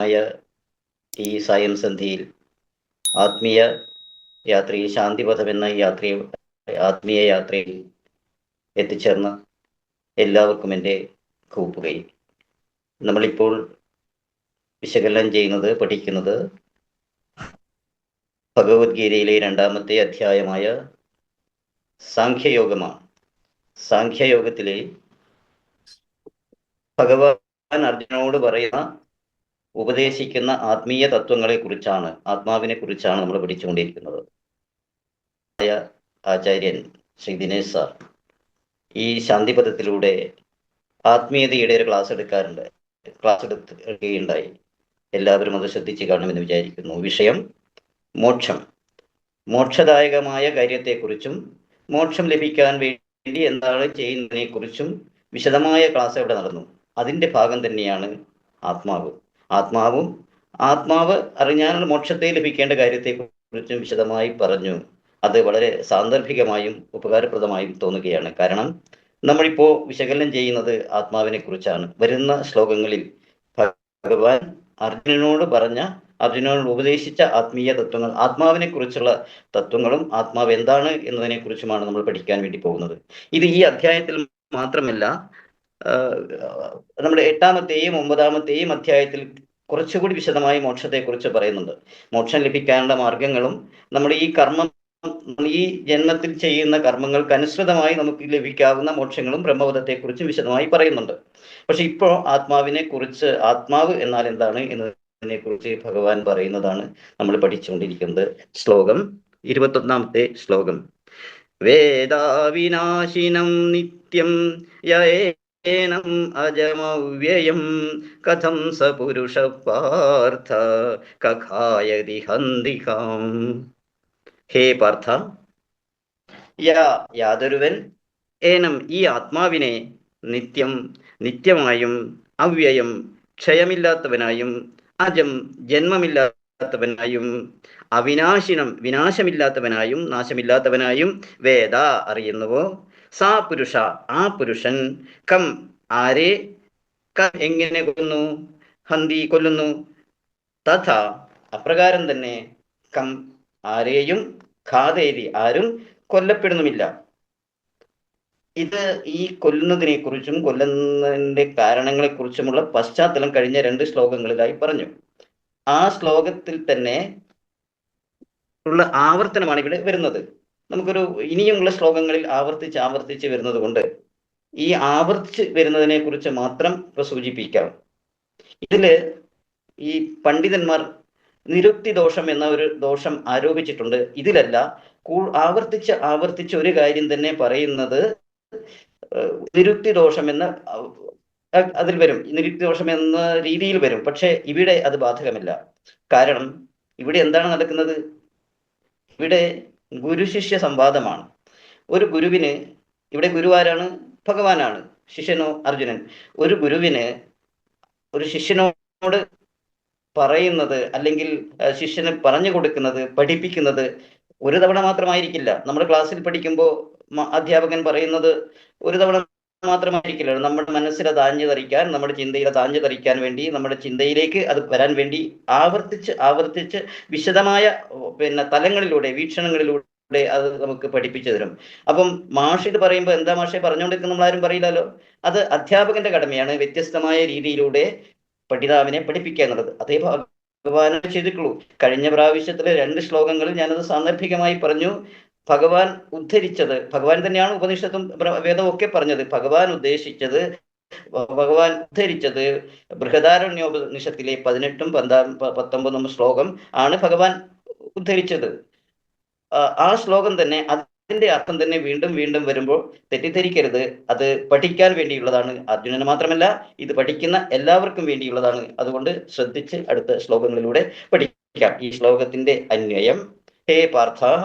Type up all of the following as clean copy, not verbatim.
ഈ സായം സന്ധിയിൽ ആത്മീയ യാത്രയിൽ ശാന്തിപഥം എന്ന ആത്മീയ യാത്രയിൽ എത്തിച്ചേർന്ന എല്ലാവർക്കും എൻ്റെ കൂപ്പുകൈ. നമ്മളിപ്പോൾ വിശകലനം ചെയ്യുന്നത്, പഠിക്കുന്നത് ഭഗവത്ഗീതയിലെ 2-ാമത്തെ അധ്യായമായ സാഖ്യയോഗമാണ്. സാഖ്യയോഗത്തിലെ ഭഗവാൻ അർജുനോട് പറയുന്ന, ഉപദേശിക്കുന്ന ആത്മീയ തത്വങ്ങളെ കുറിച്ചാണ്, ആത്മാവിനെ കുറിച്ചാണ് നമ്മൾ പഠിച്ചുകൊണ്ടിരിക്കുന്നത്. ആചാര്യൻ ശ്രീ ദിനേശ് സാർ ഈ ശാന്തിപഥത്തിലൂടെ ആത്മീയതയുടെ ഒരു ക്ലാസ് എടുക്കുകയുണ്ടായി. എല്ലാവരും അത് ശ്രദ്ധിച്ച് കാണുമെന്ന് വിചാരിക്കുന്നു. വിഷയം മോക്ഷം, മോക്ഷദായകമായ കാര്യത്തെക്കുറിച്ചും മോക്ഷം ലഭിക്കാൻ വേണ്ടി എന്താണ് ചെയ്യുന്നതിനെ കുറിച്ചും വിശദമായ ക്ലാസ് ഇവിടെ നടന്നു. അതിൻ്റെ ഭാഗം തന്നെയാണ് ആത്മാവ് അറിഞ്ഞാൽ മോക്ഷത്തെ ലഭിക്കേണ്ട കാര്യത്തെക്കുറിച്ചും വിശദമായി പറഞ്ഞു. അത് വളരെ സാന്ദർഭികമായും ഉപകാരപ്രദമായും തോന്നുകയാണ്. കാരണം നമ്മളിപ്പോൾ വിശകലനം ചെയ്യുന്നത് ആത്മാവിനെ കുറിച്ചാണ്. വരുന്ന ശ്ലോകങ്ങളിൽ ഭഗവാൻ അർജുനനോട് ഉപദേശിച്ച ആത്മീയ തത്വങ്ങൾ, ആത്മാവിനെ കുറിച്ചുള്ള തത്വങ്ങളും ആത്മാവ് എന്താണ് എന്നതിനെ കുറിച്ചുമാണ് നമ്മൾ പഠിക്കാൻ വേണ്ടി പോകുന്നത്. ഇത് ഈ അധ്യായത്തിൽ മാത്രമല്ല, നമ്മുടെ 8-ാമത്തെയും 9-ാമത്തെയും അധ്യായത്തിൽ കുറച്ചുകൂടി വിശദമായി മോക്ഷത്തെക്കുറിച്ച് പറയുന്നുണ്ട്. മോക്ഷം ലഭിക്കാനുള്ള മാർഗങ്ങളും നമ്മുടെ ഈ ജന്മത്തിൽ ചെയ്യുന്ന കർമ്മങ്ങൾക്ക് അനുസൃതമായി നമുക്ക് ലഭിക്കാവുന്ന മോക്ഷങ്ങളും ബ്രഹ്മപദത്തെക്കുറിച്ചും വിശദമായി പറയുന്നുണ്ട്. പക്ഷെ ഇപ്പോൾ ആത്മാവ് എന്നാൽ എന്താണ് എന്നതിനെ കുറിച്ച് ഭഗവാൻ പറയുന്നതാണ് നമ്മൾ പഠിച്ചുകൊണ്ടിരിക്കുന്നത്. 21-ാമത്തെ ശ്ലോകം. വേദാവിനാശിനം നിത്യം യേനം അജമവ്യയം കഥം സ പുരുഷ പാർത്ഥ കഖായതി ഹന്തികാം. ഹേ പാർത്ഥ, യാതൊരുവൻ ഏനം ഈ ആത്മാവിനെ നിത്യമായും അവ്യയം ക്ഷയമില്ലാത്തവനായും അജം ജന്മമില്ലാത്തവനായും അവിനാശിനം വിനാശമില്ലാത്തവനായും നാശമില്ലാത്തവനായും വേദ അറിയുന്നുവോ, സാ പുരുഷ ആ പുരുഷൻ കം ആരെ എങ്ങനെ കൊല്ലുന്നു, ഹന്തി കൊല്ലുന്നു, തഥ അപ്രകാരം തന്നെ കം ആരെയും ഖാദേരി ആരും കൊല്ലപ്പെടുന്നുമില്ല. ഇത് ഈ കൊല്ലുന്നതിനെ കുറിച്ചും കൊല്ലുന്നതിന്റെ കാരണങ്ങളെ കുറിച്ചുമുള്ള പശ്ചാത്തലം കഴിഞ്ഞ 2 ശ്ലോകങ്ങളിലായി പറഞ്ഞു. ആ ശ്ലോകത്തിൽ തന്നെ ഉള്ള ആവർത്തനമാണ് ഇവിടെ വരുന്നത്. നമുക്കൊരു ഇനിയുമുള്ള ശ്ലോകങ്ങളിൽ ആവർത്തിച്ച് വരുന്നത് കൊണ്ട് ഈ ആവർത്തിച്ച് വരുന്നതിനെ കുറിച്ച് മാത്രം സൂചിപ്പിക്കാം. ഇതില് ഈ പണ്ഡിതന്മാർ നിരുക്തി ദോഷം എന്ന ഒരു ദോഷം ആരോപിച്ചിട്ടുണ്ട്. ഇതിലല്ല, ആവർത്തിച്ച് ഒരു കാര്യം തന്നെ പറയുന്നത് നിരുക്തി ദോഷം എന്ന അതിൽ വരും, നിരുക്തി ദോഷം എന്ന രീതിയിൽ വരും. പക്ഷെ ഇവിടെ അത് ബാധകമല്ല. കാരണം ഇവിടെ എന്താണ് നടക്കുന്നത്? ഇവിടെ ഗുരു ശിഷ്യ സംവാദമാണ്. ഒരു ഗുരുവിന്, ഇവിടെ ഗുരുവാരാണ്? ഭഗവാനാണ്. ശിഷ്യനോ അർജുനൻ. ഒരു ഗുരുവിന് ഒരു ശിഷ്യനോട് പറയുന്നത്, അല്ലെങ്കിൽ ശിഷ്യന് പറഞ്ഞു കൊടുക്കുന്നത്, പഠിപ്പിക്കുന്നത് ഒരു തവണ മാത്രമായിരിക്കില്ല. നമ്മുടെ ക്ലാസ്സിൽ പഠിക്കുമ്പോൾ അധ്യാപകൻ പറയുന്നത് ഒരു തവണ മാത്രമായിരിക്കില്ല. നമ്മുടെ മനസ്സിലെ താഞ്ഞു തറിക്കാൻ, നമ്മുടെ ചിന്തയിലെ താഞ്ഞു തറിക്കാൻ വേണ്ടി, നമ്മുടെ ചിന്തയിലേക്ക് അത് വരാൻ വേണ്ടി ആവർത്തിച്ച് വിശദമായ തലങ്ങളിലൂടെ, വീക്ഷണങ്ങളിലൂടെ അത് നമുക്ക് പഠിപ്പിച്ചു തരും. അപ്പം മാഷ് ഇത് പറയുമ്പോൾ എന്താ മാഷെ പറഞ്ഞുകൊണ്ടിരിക്കുന്ന നമ്മളാരും പറയില്ലല്ലോ. അത് അധ്യാപകന്റെ കടമയാണ് വ്യത്യസ്തമായ രീതിയിലൂടെ പഠിതാവിനെ പഠിപ്പിക്കുക എന്നുള്ളത്. അതേ ഭഗവാൻ ചെയ്തിട്ടുള്ളൂ. കഴിഞ്ഞ പ്രാവശ്യത്തിലെ 2 ശ്ലോകങ്ങളിൽ ഞാനത് സാന്ദർഭികമായി പറഞ്ഞു. ഭഗവാൻ തന്നെയാണ് ഉപനിഷത്തും വേദവും ഒക്കെ പറഞ്ഞത്. ഭഗവാൻ ഉദ്ധരിച്ചത് ബൃഹദാരണ്യോപനിഷത്തിലെ 18ഉം 19ഉം ശ്ലോകം ആണ് ഭഗവാൻ ഉദ്ധരിച്ചത്. ആ ശ്ലോകം തന്നെ, അതിന്റെ അർത്ഥം തന്നെ വീണ്ടും വരുമ്പോൾ തെറ്റിദ്ധരിക്കരുത്. അത് പഠിക്കാൻ വേണ്ടിയുള്ളതാണ്. അർജുനന് മാത്രമല്ല, ഇത് പഠിക്കുന്ന എല്ലാവർക്കും വേണ്ടിയുള്ളതാണ്. അതുകൊണ്ട് ശ്രദ്ധിച്ച് അടുത്ത ശ്ലോകങ്ങളിലൂടെ പഠിക്കാം. ഈ ശ്ലോകത്തിന്റെ അന്വയം: ഹേ പാർത്ഥാഃ,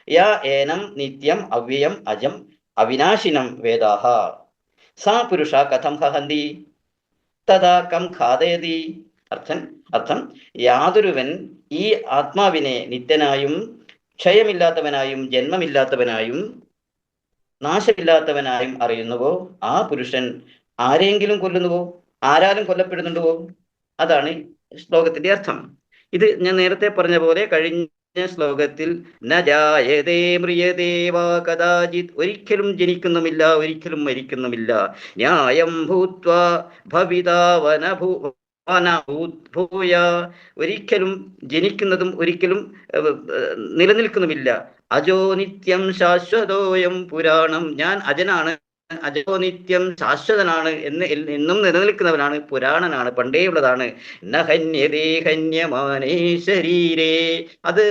യാ ഏനം നിത്യം അവ്യയം അജം അവിനാശിനം വേദാഃ സാ പുരുഷ കഥം ഹന്തി തഥാ കം ഖാദയതി. അർത്ഥം: യാതൊരുവൻ ഈ ആത്മാവിനെ നിത്യനായും ക്ഷയമില്ലാത്തവനായും ജന്മമില്ലാത്തവനായും നാശമില്ലാത്തവനായും അറിയുന്നുവോ, ആ പുരുഷൻ ആരെങ്കിലും കൊല്ലുന്നുവോ, ആരാലും കൊല്ലപ്പെടുന്നുണ്ടോ? അതാണ് ശ്ലോകത്തിന്റെ അർത്ഥം. ഇത് ഞാൻ നേരത്തെ പറഞ്ഞ പോലെ കഴിഞ്ഞ ശ്ലോകത്തിൽ ന ജായതേ മ്രിയതേ വാ കദാചിത്, ഒരിക്കലും ജനിക്കുന്നുമില്ല, ഒരിക്കലും മരിക്കുന്നുമില്ല. ന്യായം ഭൂത്വാ ഭവിതാവന ഭൂയ, ഒരിക്കലും ജനിക്കുന്നതും ഒരിക്കലും നിലനിൽക്കുന്നുമില്ല. അജോ നിത്യം ശാശ്വതോയം പുരാണം, ഞാൻ അജനാണ്, അജോ നിത്യം ശാശ്വതനാണ്, എന്നും നിലനിൽക്കുന്നവനാണ്, പുരാണനാണ്, പണ്ടേയുള്ളതാണ്. നഹന്യതേ ഹന്യമാനേ ശരീരേ, അത്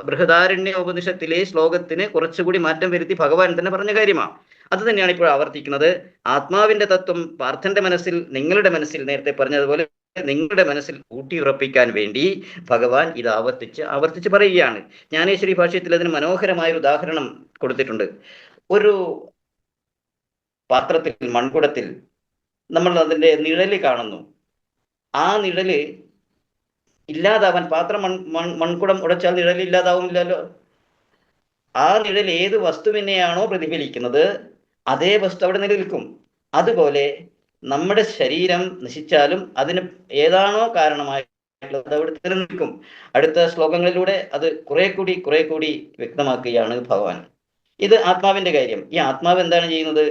ബൃഹദാരണ്യോപനിഷത്തിലെ ശ്ലോകത്തിന് കുറച്ചുകൂടി മാറ്റം വരുത്തി ഭഗവാൻ തന്നെ പറഞ്ഞ കാര്യമാണ്. അത് തന്നെയാണ് ഇപ്പോൾ ആവർത്തിക്കുന്നത്. ആത്മാവിന്റെ തത്വം പാർത്ഥന്റെ മനസ്സിൽ, നിങ്ങളുടെ മനസ്സിൽ, നേരത്തെ പറഞ്ഞതുപോലെ നിങ്ങളുടെ മനസ്സിൽ ഊട്ടിയുറപ്പിക്കാൻ വേണ്ടി ഭഗവാൻ ഇത് ആവർത്തിച്ച് പറയുകയാണ്. ജ്ഞാനേശ്വരി ഭാഷ്യത്തിൽ അതിന് മനോഹരമായ ഒരു ഉദാഹരണം കൊടുത്തിട്ടുണ്ട്. ഒരു പാത്രത്തിൽ, മൺകുടത്തിൽ നമ്മൾ അതിന്റെ നിഴല് കാണുന്നു. ആ നിഴല് ഇല്ലാതാവാൻ, പാത്രം മൺകുടം ഉടച്ചാൽ നിഴൽ ഇല്ലാതാവുമില്ലല്ലോ. ആ നിഴൽ ഏത് വസ്തുവിനെയാണോ പ്രതിഫലിക്കുന്നത് അതേ വസ്തു അവിടെ നിലനിൽക്കും. അതുപോലെ നമ്മുടെ ശരീരം നശിച്ചാലും അതിന് ഏതാണോ കാരണമായിട്ടുള്ളത് അത് അവിടെ നിലനിൽക്കും. അടുത്ത ശ്ലോകങ്ങളിലൂടെ അത് കുറെ കൂടി വ്യക്തമാക്കുകയാണ് ഭഗവാൻ. ഇത് ആത്മാവിന്റെ കാര്യം. ഈ ആത്മാവ് എന്താണ് ചെയ്യുന്നത്?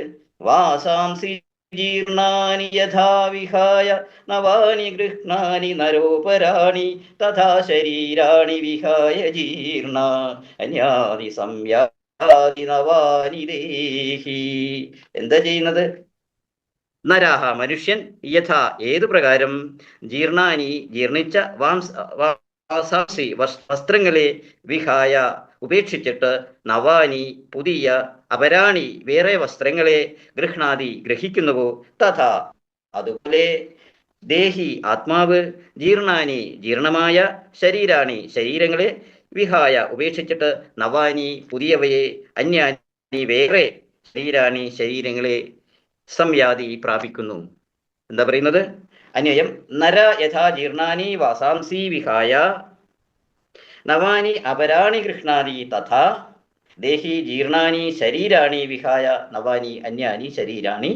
വാസാംസി ജീർണാനി യഥാ വിഹായ നവാനി ഗൃഹ്ണാനി നരോപരാണി തഥാ ശരീരാണി വിഹായ ജീർണ അന്യാദി സംയാദി നവാനി ദേഹി. എന്താ ചെയ്യുന്നത്? നരാഹ, മനുഷ്യൻ, യഥാ, ഏതു പ്രകാരം, ജീർണാനി, ജീർണിച്ച, വാസാംസി, വസ്ത്രങ്ങളെ, വിഹായ, ഉപേക്ഷിച്ചിട്ട്, നവാനി, പുതിയ, അപരാണി, വേറെ വസ്ത്രങ്ങളെ, ഗൃഹ്ണാദി, ഗ്രഹിക്കുന്നുവോ, തഥാ, അതുപോലെ, ദേഹി, ആത്മാവ്, ജീർണാനി, ജീർണമായ, ശരീരാണി, ശരീരങ്ങളെ, വിഹായ, ഉപേക്ഷിച്ചിട്ട്, നവാനി, പുതിയവയെ, അന്യാനി, വേറെ ശരീരാണി, ശരീരങ്ങളെ, സംയാതി, പ്രാപിക്കുന്നു. എന്താ പറയുന്നത്? അന്വയം: നര യഥാ ജീർണാനി വാസാംസി വിഹായ നവാനി അപരാണി ഗൃഹ്ണാതി തഥാ ദേഹി ജീർണാനി ശരീരാണി വിഹായ നവാനി അന്യാനി ശരീരാണി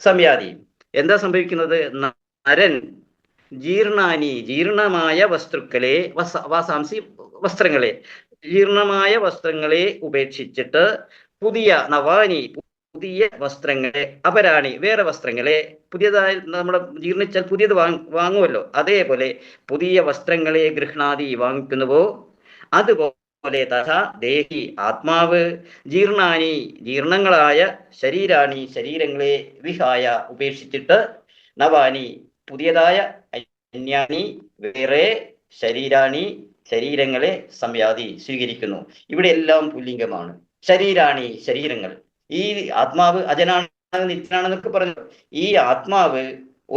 സംയാതി. എന്താ സംഭവിക്കുന്നത്? നരൻ ജീർണാനി, ജീർണമായ വസ്തുക്കളെ, വാസാംസി, വസ്ത്രങ്ങളെ, ജീർണമായ വസ്ത്രങ്ങളെ ഉപേക്ഷിച്ചിട്ട്, പുതിയ, നവാനി, പുതിയ വസ്ത്രങ്ങളെ, അപരാണി, വേറെ വസ്ത്രങ്ങളെ, പുതിയതായി നമ്മൾ ജീർണിച്ചാൽ പുതിയത് വാങ്ങുമല്ലോ, അതേപോലെ പുതിയ വസ്ത്രങ്ങളെ ഗൃഹ്ണാദി, വാങ്ങിക്കുന്നുവോ, അതുപോലെ തഥാ ദേഹി, ആത്മാവ്, ജീർണാനി, ജീർണങ്ങളായ, ശരീരാണി, ശരീരങ്ങളെ, വിഹായ, ഉപേക്ഷിച്ചിട്ട്, നവാനി, പുതിയതായ, അന്യാനി, വേറെ ശരീരാണി, ശരീരങ്ങളെ, സംയാതി, സ്വീകരിക്കുന്നു. ഇവിടെ എല്ലാം പുല്ലിംഗമാണ്. ശരീരാണി, ശരീരങ്ങൾ. ഈ ആത്മാവ് അജനാണ്, നിത്യനാണെന്നൊക്കെ പറഞ്ഞു. ഈ ആത്മാവ്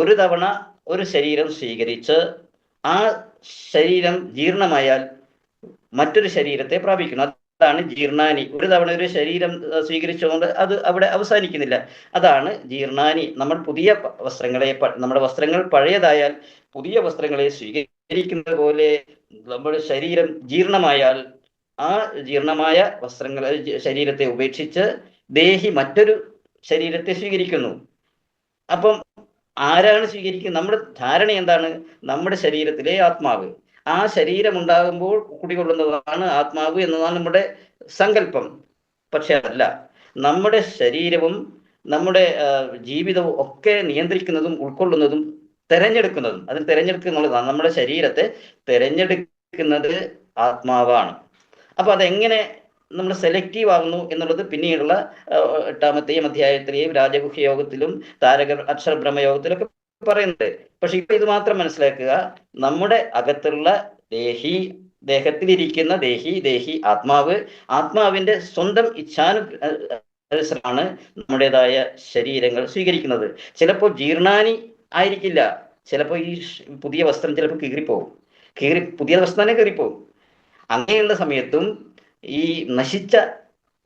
ഒരു തവണ ഒരു ശരീരം സ്വീകരിച്ച് ആ ശരീരം ജീർണമായാൽ മറ്റൊരു ശരീരത്തെ പ്രാപിക്കുന്നു. അതാണ് ജീർണാനി. ഒരു തവണ ഒരു ശരീരം സ്വീകരിച്ചുകൊണ്ട് അത് അവിടെ അവസാനിക്കുന്നില്ല. അതാണ് ജീർണാനി. നമ്മൾ പുതിയ വസ്ത്രങ്ങളെ, നമ്മുടെ വസ്ത്രങ്ങൾ പഴയതായാൽ പുതിയ വസ്ത്രങ്ങളെ സ്വീകരിക്കുന്നത് പോലെ നമ്മുടെ ശരീരം ജീർണമായാൽ ആ ജീർണമായ വസ്ത്രങ്ങളെ, ശരീരത്തെ ഉപേക്ഷിച്ച് ദേഹി മറ്റൊരു ശരീരത്തെ സ്വീകരിക്കുന്നു. അപ്പം ആരാണ് സ്വീകരിക്കുന്നത്? നമ്മുടെ ധാരണ എന്താണ്? നമ്മുടെ ശരീരത്തിലെ ആത്മാവ്. ആ ശരീരം ഉണ്ടാകുമ്പോൾ കുടികൊള്ളുന്നതാണ് ആത്മാവ് എന്നതാണ് നമ്മുടെ സങ്കല്പം. പക്ഷെ അതല്ല. നമ്മുടെ ശരീരവും നമ്മുടെ ജീവിതവും ഒക്കെ നിയന്ത്രിക്കുന്നതും ഉൾക്കൊള്ളുന്നതും തെരഞ്ഞെടുക്കുന്നതും, അതിന് തെരഞ്ഞെടുക്കുന്നുള്ളതാണ്. നമ്മുടെ ശരീരത്തെ തെരഞ്ഞെടുക്കുന്നത് ആത്മാവാണ്. അപ്പൊ അതെങ്ങനെ നമ്മൾ സെലക്റ്റീവ് ആകുന്നു എന്നുള്ളത് പിന്നീടുള്ള 8ാമത്തെയും അധ്യായത്തിലെയും രാജഗുഹ്യ യോഗത്തിലും അക്ഷരബ്രഹ്മയോഗത്തിലൊക്കെ പറയുന്നുണ്ട്. പക്ഷെ ഇപ്പൊ ഇത് മാത്രം മനസ്സിലാക്കുക: നമ്മുടെ അകത്തുള്ള ദേഹത്തിലിരിക്കുന്ന ദേഹി ആത്മാവ്, ആത്മാവിന്റെ സ്വന്തം ഇച്ഛാനുസരണമാണ് നമ്മുടേതായ ശരീരങ്ങൾ സ്വീകരിക്കുന്നത്. ചിലപ്പോൾ ജീർണാനി ആയിരിക്കില്ല, ചിലപ്പോൾ ഈ പുതിയ വസ്ത്രം ചിലപ്പോൾ പുതിയ വസ്ത്രം തന്നെ കീറിപ്പോവും. അങ്ങനെയുള്ള സമയത്തും ഈ നശിച്ച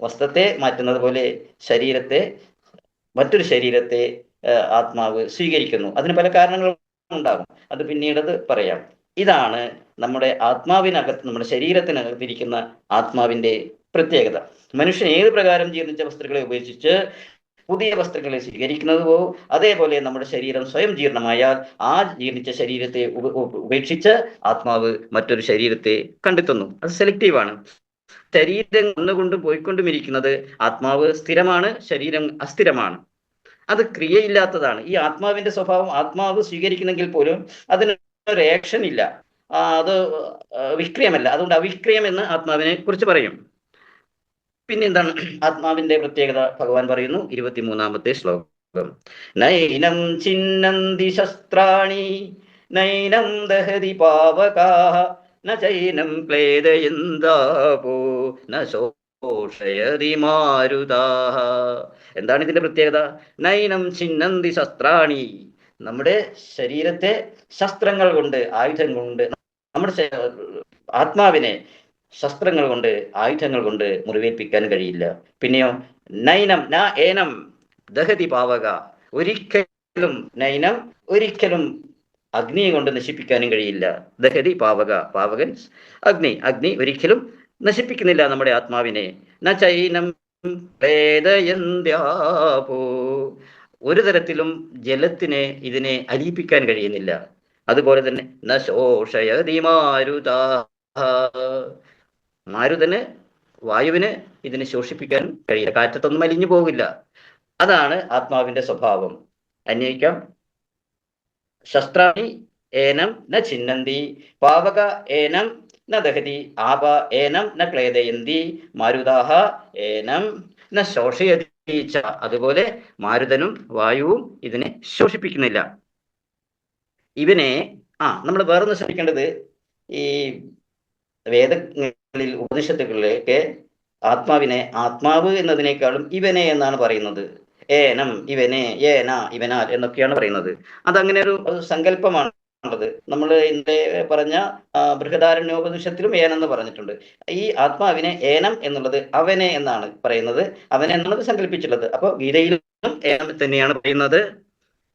വസ്ത്രത്തെ മാറ്റുന്നത് പോലെ മറ്റൊരു ശരീരത്തെ ആത്മാവ് സ്വീകരിക്കുന്നു. അതിന് പല കാരണങ്ങളും ഉണ്ടാകും, അത് പിന്നീടത് പറയാം. ഇതാണ് നമ്മുടെ ആത്മാവിനകത്ത്, നമ്മുടെ ശരീരത്തിനകത്തിരിക്കുന്ന ആത്മാവിന്റെ പ്രത്യേകത. മനുഷ്യൻ ഏത് പ്രകാരം ജീർണിച്ച വസ്തുക്കളെ ഉപേക്ഷിച്ച് പുതിയ വസ്തുക്കളെ സ്വീകരിക്കുന്നതുവോ അതേപോലെ നമ്മുടെ ശരീരം സ്വയം ജീർണമായാൽ ആ ജീർണിച്ച ശരീരത്തെ ഉപേക്ഷിച്ച് ആത്മാവ് മറ്റൊരു ശരീരത്തെ കണ്ടെത്തുന്നു. അത് സെലക്റ്റീവാണ്. ശരീരം വന്നുകൊണ്ടും പോയിക്കൊണ്ടും ഇരിക്കുന്നത്, ആത്മാവ് സ്ഥിരമാണ്, ശരീരം അസ്ഥിരമാണ്. അത് ക്രിയയില്ലാത്തതാണ്. ഈ ആത്മാവിന്റെ സ്വഭാവം ആത്മാവ് സ്വീകരിക്കുന്നെങ്കിൽ പോലും അതിനൊരു ആക്ഷൻ ഇല്ല. അത് വിക്രിയമല്ല. അതുകൊണ്ട് അവിക്രിയം എന്ന് ആത്മാവിനെ കുറിച്ച് പറയും. പിന്നെ എന്താണ് ആത്മാവിന്റെ പ്രത്യേകത? ഭഗവാൻ പറയുന്നു 23-ാമത്തെ ശ്ലോകം. നൈനം ചിന്നന്തി ശസ്ത്രാണി നൈനം ദഹതി പാവകാഃ ന ചൈനം ക്ലേദയന്താപോ ന ശോഷയതി മാരുതാഃ. എന്താണ് ഇതിന്റെ പ്രത്യേകത? നൈനം ചിന്നന്തി ശസ്ത്രാണി, നമ്മുടെ ശരീരത്തെ ശസ്ത്രങ്ങൾ കൊണ്ട്, ആയുധം കൊണ്ട്, നമ്മുടെ ആത്മാവിനെ ശസ്ത്രങ്ങൾ കൊണ്ട്, ആയുധങ്ങൾ കൊണ്ട് മുറിവേൽപ്പിക്കാൻ കഴിയില്ല. പിന്നെയോ നൈനം ന ഏനം ദഹതി പാവക, ഒരിക്കലും നൈനം ഒരിക്കലും അഗ്നിയെ കൊണ്ട് നശിപ്പിക്കാനും കഴിയില്ല. ദഹതി പാവക, പാവകൻ അഗ്നി, അഗ്നി ഒരിക്കലും നശിപ്പിക്കുന്നില്ല നമ്മുടെ ആത്മാവിനെ. ന ചൈനം ക്ലേദയന്ത്യാപോ, ഒരു തരത്തിലും ജലത്തിനെ ഇതിനെ അലിയിപ്പിക്കാൻ കഴിയുന്നില്ല. അതുപോലെ തന്നെ ന ശോഷയതി മാരുതാഃ, മാരുതന്, വായുവിന് ഇതിനെ ശോഷിപ്പിക്കാൻ കഴിയില്ല. കാറ്റത്തൊന്നും അലിഞ്ഞു പോകില്ല. അതാണ് ആത്മാവിന്റെ സ്വഭാവം. അന്വയിക്കാം. ശസ്ത്രാണി ഏനം ന ചിന്നന്തി, പാവക ഏനം ന ദഹതി, ആപ ഏനം ന ക്ലേദയന്തി, മാരുതാഹ ഏനം ന ശോഷയതി ച. അതുപോലെ മാരുതനും വായുവും ഇതിനെ ശോഷിപ്പിക്കുന്നില്ല. ഇവനെ നമ്മൾ വേറൊന്ന് ശ്രദ്ധിക്കേണ്ടത്, ഈ വേദങ്ങളിൽ, ഉപനിഷത്തുകളിലൊക്കെ ആത്മാവിനെ ആത്മാവ് എന്നതിനേക്കാളും ഇവനെ എന്നാണ് പറയുന്നത്. ഏനം, ഇവനെ, ഏന, ഇവനാൽ എന്നൊക്കെയാണ് പറയുന്നത്. അതങ്ങനെ ഒരു സങ്കല്പമാണ് ഉള്ളത്. നമ്മൾ ഇന്നലെ പറഞ്ഞ ബൃഹദാരണ്യോപനിഷത്തിലും ഏനെന്ന് പറഞ്ഞിട്ടുണ്ട്. ഈ ആത്മാവിനെ ഏനം എന്നുള്ളത് അവനെ എന്നാണ് പറയുന്നത്, അവനെ എന്നുള്ളത് സങ്കല്പിച്ചുള്ളത്. അപ്പോൾ ഗീതയിലും ഏനം തന്നെയാണ് പറയുന്നത്.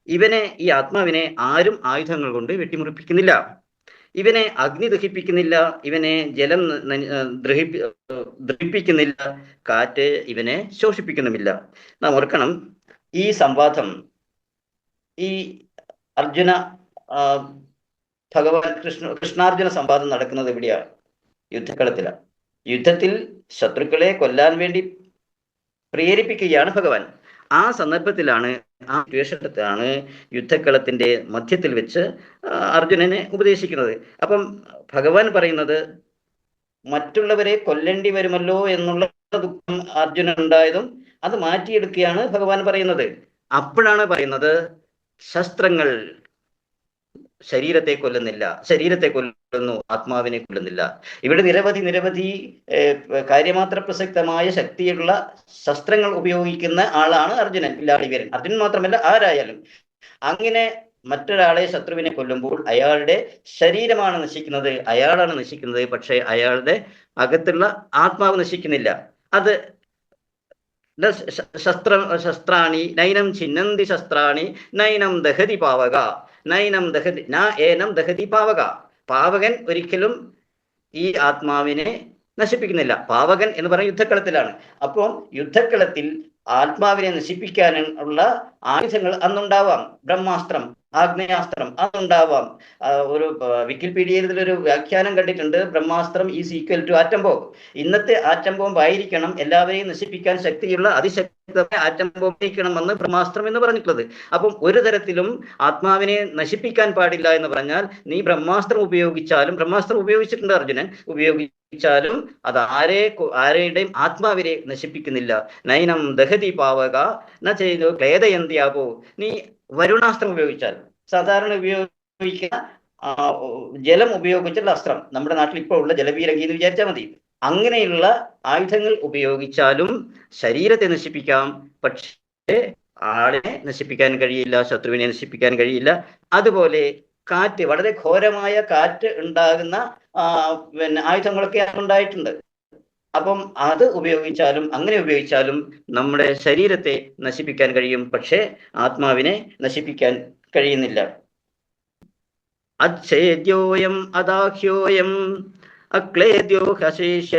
ഇവനെ, ഈ ആത്മാവിനെ ആരും ആയുധങ്ങൾ കൊണ്ട് വെട്ടിമുറിപ്പിക്കുന്നില്ല. ഇവനെ അഗ്നി ദഹിപ്പിക്കുന്നില്ല, ഇവനെ ജലം ദഹിപ്പിക്കുന്നില്ല, കാറ്റ് ഇവനെ ശോഷിപ്പിക്കുന്നുമില്ല. നാം ഓർക്കണം, ഈ സംവാദം, ഈ അർജുന ഭഗവാൻ കൃഷ്ണാർജുന സംവാദം നടക്കുന്നത് എവിടെയാണ്? യുദ്ധക്കളത്തിലാണ്. യുദ്ധത്തിൽ ശത്രുക്കളെ കൊല്ലാൻ വേണ്ടി പ്രേരിപ്പിക്കുകയാണ് ഭഗവാൻ. ആ സന്ദർഭത്തിലാണ്, ആ സിറ്റുവേഷനിലാണ് യുദ്ധക്കളത്തിന്റെ മധ്യത്തിൽ വെച്ച് അർജുനനെ ഉപദേശിക്കുന്നത്. അപ്പം ഭഗവാൻ പറയുന്നത് മറ്റുള്ളവരെ കൊല്ലേണ്ടി വരുമല്ലോ എന്നുള്ള ദുഃഖം അർജുനൻ ഉണ്ടായതും അത് മാറ്റിയെടുക്കുകയാണ് ഭഗവാൻ പറയുന്നത്. അപ്പോഴാണ് പറയുന്നത് ശസ്ത്രങ്ങൾ ശരീരത്തെ കൊല്ലുന്നില്ല, ശരീരത്തെ കൊല്ലുന്നു, ആത്മാവിനെ കൊല്ലുന്നില്ല. ഇവിടെ നിരവധി കാര്യമാത്ര പ്രസക്തമായ ശക്തിയുള്ള ശസ്ത്രങ്ങൾ ഉപയോഗിക്കുന്ന ആളാണ് അർജുനൻ, ഇല്ലാളിവരൻ. അർജുനൻ മാത്രമല്ല, ആരായാലും. അങ്ങനെ മറ്റൊരാളെ, ശത്രുവിനെ കൊല്ലുമ്പോൾ അയാളുടെ ശരീരമാണ് നശിക്കുന്നത്, അയാളാണ് നശിക്കുന്നത്. പക്ഷെ അയാളുടെ അകത്തുള്ള ആത്മാവ് നശിക്കുന്നില്ല. അത് ശസ്ത്രാണി നൈനം ചിന്നന്തി ശസ്ത്രാണി നൈനം ദഹതി പാവക, നൈനം ദഹതി ന ഏനം ദഹതി പാവക. പാവകൻ ഒരിക്കലും ഈ ആത്മാവിനെ നശിപ്പിക്കുന്നില്ല. പാവകൻ എന്ന് പറയുന്ന യുദ്ധക്കളത്തിലാണ്. അപ്പോൾ യുദ്ധക്കളത്തിൽ ആത്മാവിനെ നശിപ്പിക്കാനുള്ള ആയുധങ്ങൾ അന്നുണ്ടാവാം. ബ്രഹ്മാസ്ത്രം, ആഗ്നേയാസ്ത്രം അതുണ്ടാവാം. ഒരു വിക്കിപീഡിയയിൽ ഇതിലൊരു വ്യാഖ്യാനം കണ്ടിട്ടുണ്ട്, Brahmastram is equal to atom bomb. ഇന്നത്തെ ആറ്റം ബോംബ് ആയിരിക്കണം എല്ലാവരെയും നശിപ്പിക്കാൻ ശക്തിയുള്ള അതിശക്തമായ ആറ്റം ബോംബ് ആയിരിക്കണമെന്ന് ബ്രഹ്മാസ്ത്രം എന്ന് പറഞ്ഞിട്ടുള്ളത്. അപ്പം ഒരു തരത്തിലും ആത്മാവിനെ നശിപ്പിക്കാൻ പാടില്ല എന്ന് പറഞ്ഞാൽ, നീ ബ്രഹ്മാസ്ത്രം ഉപയോഗിച്ചാലും, ബ്രഹ്മാസ്ത്രം ഉപയോഗിച്ചിട്ടുണ്ട് അർജുനൻ, ഉപയോഗിച്ചാലും അത് ആരുടെയും ആത്മാവിനെ നശിപ്പിക്കുന്നില്ല. നൈനം ദഹതി പാവക ന ചെയ്തു ക്ലേദയന്ത്യാപോ. നീ വരുണാസ്ത്രം ഉപയോഗിച്ചാൽ, സാധാരണ ഉപയോഗിക്കുന്ന ജലം ഉപയോഗിച്ചുള്ള അസ്ത്രം, നമ്മുടെ നാട്ടിൽ ഇപ്പോൾ ഉള്ള ജലപീരങ്കി എന്ന് വിചാരിച്ചാൽ മതി. അങ്ങനെയുള്ള ആയുധങ്ങൾ ഉപയോഗിച്ചാലും ശരീരത്തെ നശിപ്പിക്കാം, പക്ഷേ ആളിനെ നശിപ്പിക്കാൻ കഴിയില്ല, ശത്രുവിനെ നശിപ്പിക്കാൻ കഴിയില്ല. അതുപോലെ കാറ്റ്, വളരെ ഘോരമായ കാറ്റ് ഉണ്ടാകുന്ന ആയുധങ്ങളൊക്കെ ഉണ്ടായിട്ടുണ്ട്. അപ്പം അത് ഉപയോഗിച്ചാലും, അങ്ങനെ ഉപയോഗിച്ചാലും നമ്മുടെ ശരീരത്തെ നശിപ്പിക്കാൻ കഴിയും, പക്ഷേ ആത്മാവിനെ നശിപ്പിക്കാൻ കഴിയുന്നില്ല. അച്ഛേദ്യോയം അദാഹ്യോയം അക്ലേദ്യോ ഹശേഷ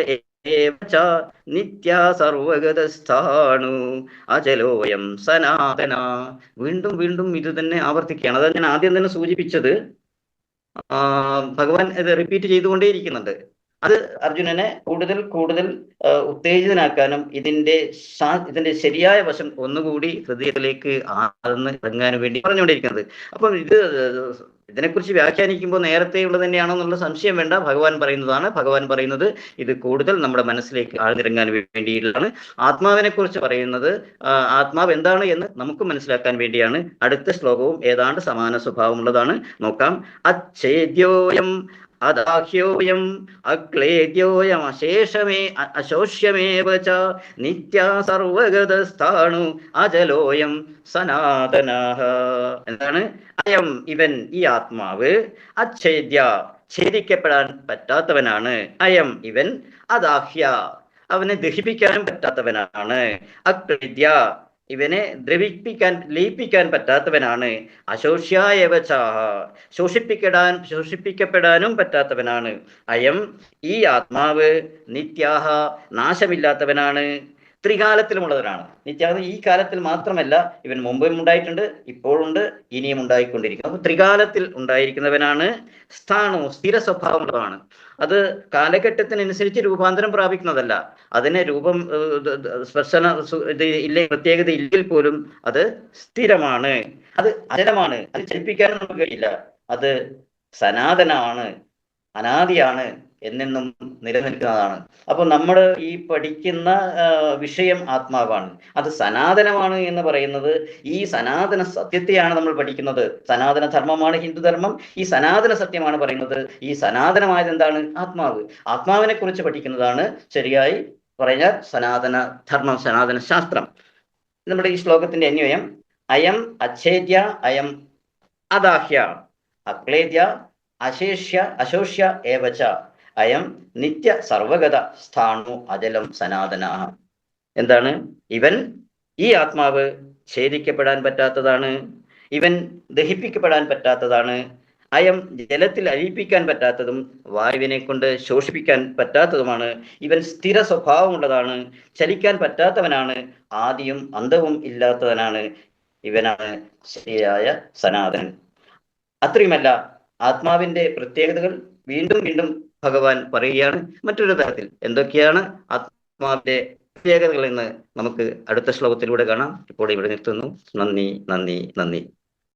നിത്യ സർവഗതസ്ഥാണു അചലോയം സനാതന. വീണ്ടും വീണ്ടും ഇത് തന്നെ ആവർത്തിക്കുകയാണ്. അതാണ് ഞാൻ ആദ്യം തന്നെ സൂചിപ്പിച്ചത്. ഭഗവാൻ ഇത് റിപ്പീറ്റ് ചെയ്തുകൊണ്ടേയിരിക്കുന്നുണ്ട്. അത് അർജുനനെ കൂടുതൽ കൂടുതൽ ഉത്തേജിതനാക്കാനും ഇതിന്റെ ശരിയായ വശം ഒന്നുകൂടി ഹൃദയത്തിലേക്ക് ആഴ്ന്ന് ഇറങ്ങാനും വേണ്ടി പറഞ്ഞുകൊണ്ടിരിക്കുന്നത്. അപ്പം ഇതിനെക്കുറിച്ച് വ്യാഖ്യാനിക്കുമ്പോൾ നേരത്തെയുള്ളത് തന്നെയാണോ എന്നുള്ള സംശയം വേണ്ട. ഭഗവാൻ പറയുന്നത് ഇത് കൂടുതൽ നമ്മുടെ മനസ്സിലേക്ക് ആഴ്ന്നിറങ്ങാൻ വേണ്ടിയിട്ടുള്ളതാണ്. ആത്മാവിനെ കുറിച്ച് പറയുന്നത് ആത്മാവ് എന്താണ് എന്ന് നമുക്ക് മനസ്സിലാക്കാൻ വേണ്ടിയാണ്. അടുത്ത ശ്ലോകവും ഏതാണ്ട് സമാന സ്വഭാവമുള്ളതാണ്. നോക്കാം. അച്ഛേദ്യോയം അദാഹ്യോയം അക്ലേദ്യോയം അശോഷ്യമേവ ച നിത്യ സർവഗതസ്ഥാണു അജലോയം സനാതനഃ. എന്താണ്? അയം ഇവൻ, ഈ ആത്മാവ്, അച്ഛേദ്യ ഛേദിക്കപ്പെടാൻ പറ്റാത്തവനാണ്. അയം ഇവൻ, അദാഹ്യ അവനെ ദഹിപ്പിക്കാനും പറ്റാത്തവനാണ്. അക്ലേദ്യ ഇവനെ ലയിപ്പിക്കാൻ പറ്റാത്തവനാണ്. അശോഷ്യായവച ശോഷിപ്പിക്കപ്പെടാനും പറ്റാത്തവനാണ്. അയം ഈ ആത്മാവ് നിത്യാഹ നാശമില്ലാത്തവനാണ്. ത്രികാലത്തിലുമുള്ളവരാണ്. നിത്യാഹ ഈ കാലത്തിൽ മാത്രമല്ല, ഇവൻ മുമ്പും ഉണ്ടായിട്ടുണ്ട്, ഇപ്പോഴുണ്ട്, ഇനിയും ഉണ്ടായിക്കൊണ്ടിരിക്കും. അപ്പൊ ത്രികാലത്തിൽ ഉണ്ടായിരിക്കുന്നവനാണ്. സ്ഥാണു സ്ഥിര സ്വഭാവമുള്ളതാണ്. അത് കാലഘട്ടത്തിനനുസരിച്ച് രൂപാന്തരം പ്രാപിക്കുന്നതല്ല. അതിന് രൂപം സ്പർശന പ്രത്യേകത ഇല്ലെങ്കിൽ പോലും അത് സ്ഥിരമാണ്, അത് അചലമാണ്, അത് ചലിപ്പിക്കാനും നമുക്ക് കഴിയില്ല. അത് സനാതനമാണ്, അനാദിയാണ്, എന്നെന്നും നിലനിൽക്കുന്നതാണ്. അപ്പൊ നമ്മൾ ഈ പഠിക്കുന്ന വിഷയം ആത്മാവാണ്, അത് സനാതനമാണ് എന്ന് പറയുന്നത് ഈ സനാതന സത്യത്തെയാണ് നമ്മൾ പഠിക്കുന്നത്. സനാതന ധർമ്മമാണ് ഹിന്ദുധർമ്മം. ഈ സനാതന സത്യമാണ് പറയുന്നത്. ഈ സനാതനമായത് എന്താണ്? ആത്മാവ്. ആത്മാവിനെ കുറിച്ച് പഠിക്കുന്നതാണ് ശരിയായി പറഞ്ഞാൽ സനാതന ധർമ്മം, സനാതന ശാസ്ത്രം. നമ്മുടെ ഈ ശ്ലോകത്തിന്റെ അന്വയം: അയം അച്ഛേദ്യ അയം അദാഹ്യ അക്ലേദ്യ അശോഷ്യ ഏവച അയം നിത്യ സർവഗത സ്ഥാണു അജലം സനാതന. എന്താണ്? ഇവൻ, ഈ ആത്മാവ് ഛേദിക്കപ്പെടാൻ പറ്റാത്തതാണ്. ഇവൻ ദഹിപ്പിക്കപ്പെടാൻ പറ്റാത്തതാണ്. അയം ജലത്തിൽ അലിയിപ്പിക്കാൻ പറ്റാത്തതും വായുവിനെ കൊണ്ട് ശോഷിപ്പിക്കാൻ പറ്റാത്തതുമാണ്. ഇവൻ സ്ഥിര സ്വഭാവമുള്ളതാണ്, ചലിക്കാൻ പറ്റാത്തവനാണ്, ആദിയും അന്തവും ഇല്ലാത്തവനാണ്. ഇവനാണ് ശരിയായ സനാതനൻ. അത്രയുമല്ല, ആത്മാവിന്റെ പ്രത്യേകതകൾ വീണ്ടും വീണ്ടും ഭഗവാൻ പറയുകയാണ് മറ്റൊരു തരത്തിൽ. എന്തൊക്കെയാണ് ആത്മാവിന്റെ പ്രത്യേകതകൾ എന്ന് നമുക്ക് അടുത്ത ശ്ലോകത്തിലൂടെ കാണാം. ഇപ്പോൾ ഇവിടെ നിർത്തുന്നു. നന്ദി, നന്ദി, നന്ദി.